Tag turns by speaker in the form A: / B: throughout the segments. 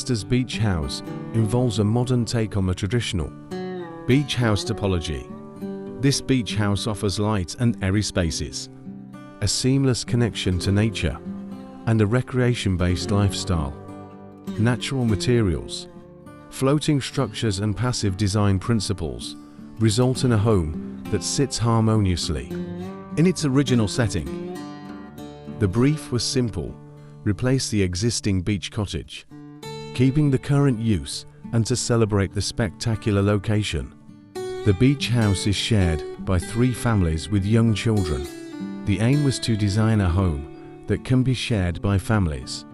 A: Macmasters Beach House involves a modern take on the traditional beach house typology. This beach house offers light and airy spaces, a seamless connection to nature, and a recreation-based lifestyle. Natural materials, floating structures and passive design principles result in a home that sits harmoniously in its original setting. The brief was simple: replace the existing beach cottage, keeping the current use, and to celebrate the spectacular location. The beach house is shared by 3 families with young children. The aim was to design a home that can be shared by families,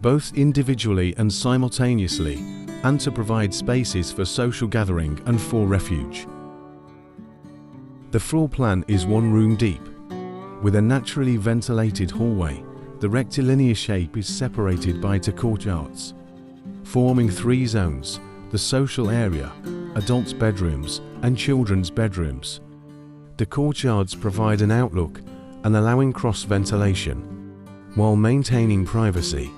A: both individually and simultaneously, and to provide spaces for social gathering and for refuge. The floor plan is 1 room deep, with a naturally ventilated hallway. The rectilinear shape is separated by 2 courtyards, forming 3 zones: the social area, adults' bedrooms, and children's bedrooms. The courtyards provide an outlook and allowing cross-ventilation, while maintaining privacy.